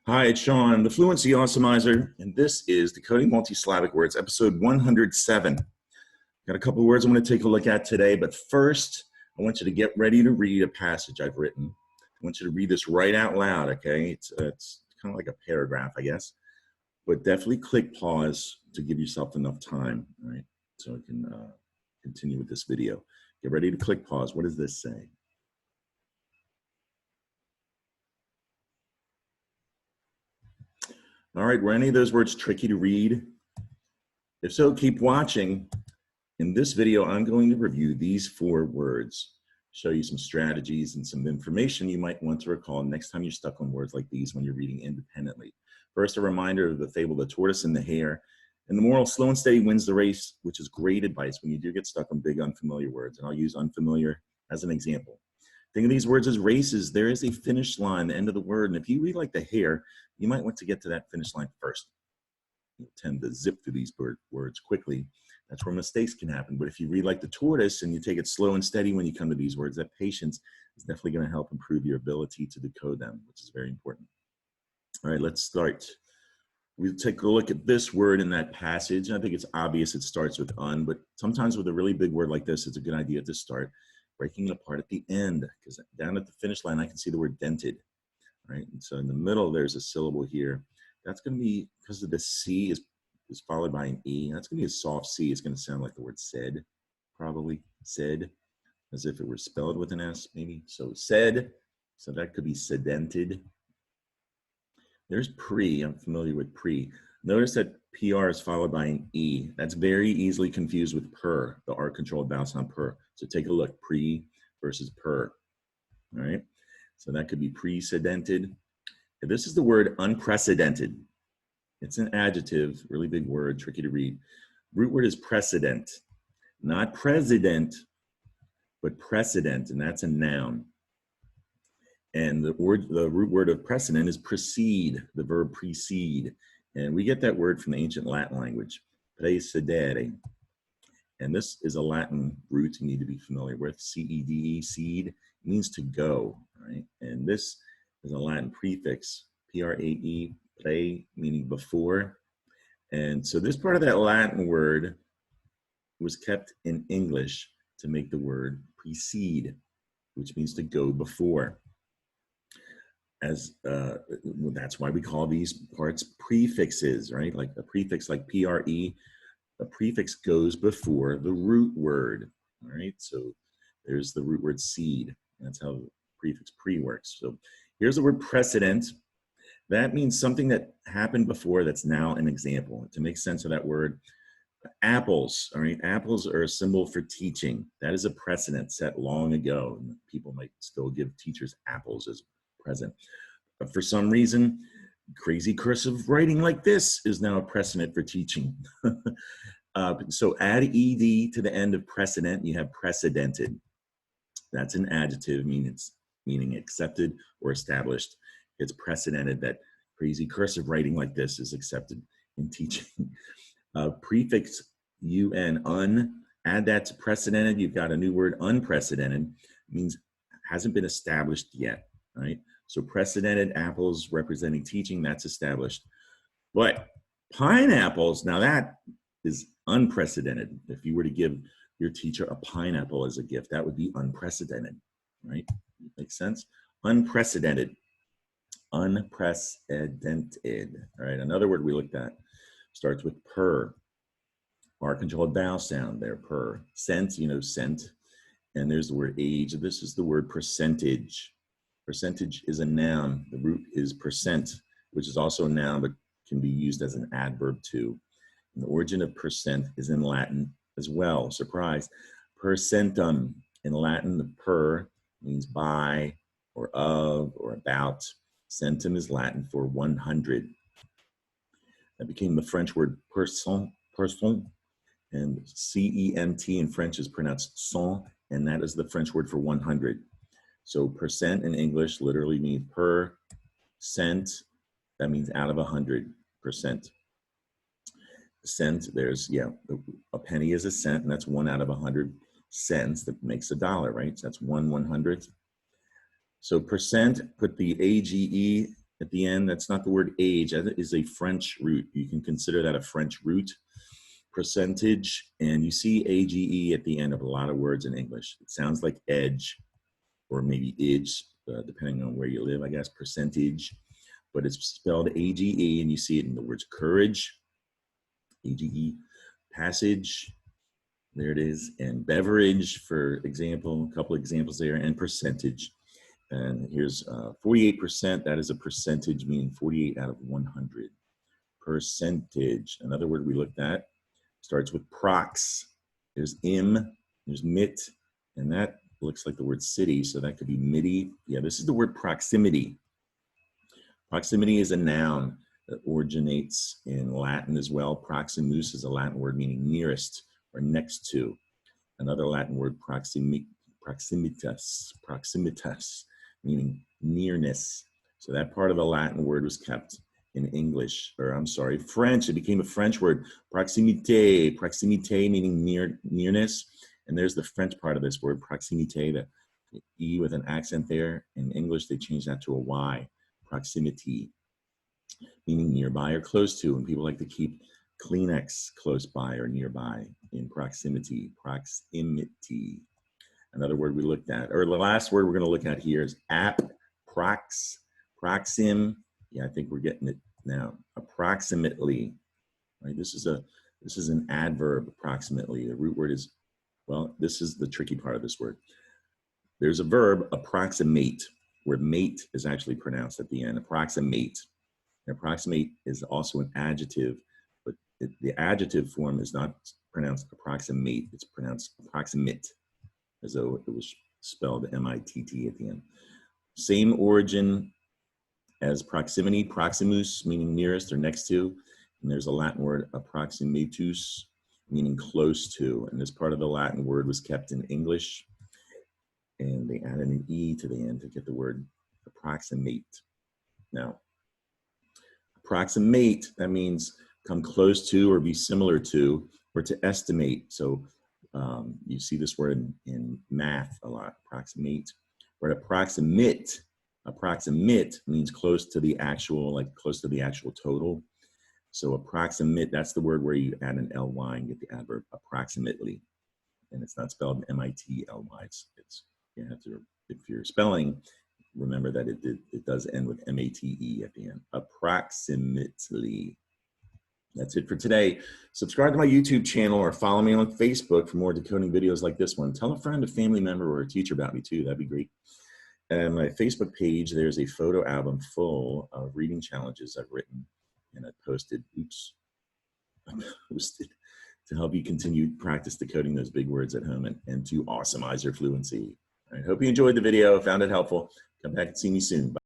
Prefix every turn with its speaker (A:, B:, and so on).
A: Hi, it's Sean, the Fluency Awesomeizer, and this is Decoding Multi-Syllabic Words, episode 107. Got a couple of words I'm going to take a look at today, but first, I want you to get ready to read a passage I've written. I want you to read this right out loud, okay? It's kind of like a paragraph, I guess, but definitely click pause to give yourself enough time, all right? So I can continue with this video. Get ready to click pause. What does this say? All right, were any of those words tricky to read? If so, keep watching. In this video, I'm going to review these 4 words, show you some strategies and some information you might want to recall next time you're stuck on words like these when you're reading independently. First, a reminder of the fable, The Tortoise and the Hare, and the moral, slow and steady wins the race, which is great advice when you do get stuck on big unfamiliar words. And I'll use unfamiliar as an example. Think of these words as races. There is a finish line, the end of the word. And if you read like the hare, you might want to get to that finish line first. You tend to zip through these words quickly. That's where mistakes can happen. But if you read like the tortoise and you take it slow and steady when you come to these words, that patience is definitely going to help improve your ability to decode them, which is very important. All right, let's start. We'll take a look at this word in that passage. I think it's obvious it starts with un, but sometimes with a really big word like this, it's a good idea to start breaking it apart at the end, because down at the finish line, I can see the word dented, right? And so in the middle, there's a syllable here. That's going to be, because of the C is followed by an E, that's going to be a soft C. It's going to sound like the word said, probably, said, as if it were spelled with an S, maybe. So said, so that could be sedented. There's pre, I'm familiar with pre. Notice that PR is followed by an E. That's very easily confused with per, the R-controlled vowel sound per. So take a look, pre versus per, all right? So that could be precedented. This is the word unprecedented. It's an adjective, really big word, tricky to read. Root word is precedent, not president, but precedent, and that's a noun. And the root word of precedent is precede, the verb precede. And we get that word from the ancient Latin language, precedere. And this is a Latin root you need to be familiar with, C-E-D-E, seed, means to go, right? And this is a Latin prefix, P-R-A-E, pre, meaning before. And so this part of that Latin word was kept in English to make the word precede, which means to go before. That's why we call these parts prefixes, right? Like a prefix like P-R-E, a prefix goes before the root word, all right? So there's the root word seed. That's how the prefix pre works. So here's the word precedent. That means something that happened before that's now an example. To make sense of that word, apples, all right? Apples are a symbol for teaching. That is a precedent set long ago. And people might still give teachers apples as present. But for some reason, crazy cursive writing like this is now a precedent for teaching. So add ed to the end of precedent, you have precedented. That's an adjective, meaning accepted or established. It's precedented that crazy cursive writing like this is accepted in teaching. Prefix un, add that to precedented, you've got a new word, unprecedented, means hasn't been established yet, right? So precedented, apples representing teaching, that's established. But pineapples, now that is unprecedented. If you were to give your teacher a pineapple as a gift, that would be unprecedented, right? Makes sense? Unprecedented. Unprecedented. All right, another word we looked at starts with per. R-controlled vowel sound there, per. Scent, you know, scent. And there's the word age. This is the word percentage. Percentage is a noun. The root is percent, which is also a noun, but can be used as an adverb too. And the origin of percent is in Latin as well. Surprise. Percentum. In Latin, the per means by or of or about. Centum is Latin for 100. That became the French word person, and C-E-N-T in French is pronounced cent, and that is the French word for 100. So percent in English literally means per cent. That means out of 100%. Cent, there's, a penny is a cent, and that's 1 out of 100 cents. That makes a dollar, right? So that's 1/100th. So percent, put the AGE at the end. That's not the word age. That is a French root. You can consider that a French root. Percentage, and you see AGE at the end of a lot of words in English. It sounds like edge or maybe idge, depending on where you live, I guess, percentage, but it's spelled AGE, and you see it in the words courage, AGE, passage, there it is, and beverage, for example, a couple examples there, and percentage. And here's 48%, that is a percentage, meaning 48 out of 100. Percentage, another word we looked at, starts with prox. There's im, there's mit, and that looks like the word city, so that could be midi. Yeah, this is the word proximity. Proximity is a noun that originates in Latin as well. Proximus is a Latin word meaning nearest or next to. Another Latin word, proximitas, meaning nearness. So that part of the Latin word was kept in English, or I'm sorry, French. It became a French word, proximité. Proximité meaning nearness. And there's the French part of this word, proximité, the E with an accent there. In English, they changed that to a Y, proximity, meaning nearby or close to. And people like to keep Kleenex close by or nearby in proximity, proximity. Another word we looked at, or the last word we're going to look at here is ap, prox, proxim. Yeah, I think we're getting it now. Approximately, right? This is an adverb, approximately. The root word is, well, this is the tricky part of this word. There's a verb, approximate, where mate is actually pronounced at the end, approximate. And approximate is also an adjective, but the adjective form is not pronounced approximate, it's pronounced approximate, as though it was spelled M-I-T-T at the end. Same origin as proximity, proximus, meaning nearest or next to. And there's a Latin word, approximatus, meaning close to. And this part of the Latin word was kept in English. And they added an E to the end to get the word approximate. Now, approximate, that means come close to or be similar to, or to estimate. So you see this word in math a lot, approximate. Or approximate means close to the actual, like close to the actual total. So approximate, that's the word where you add an ly and get the adverb approximately. And it's not spelled M-I-T-L-Y. It's you have to, if you're spelling, remember that it does end with M-A-T-E at the end. Approximately. That's it for today. Subscribe to my YouTube channel or follow me on Facebook for more decoding videos like this one. Tell a friend, a family member, or a teacher about me too. That'd be great. And my Facebook page, there's a photo album full of reading challenges I've written, and I posted, to help you continue practice decoding those big words at home and to awesomeize your fluency. I hope you enjoyed the video, found it helpful. Come back and see me soon. Bye.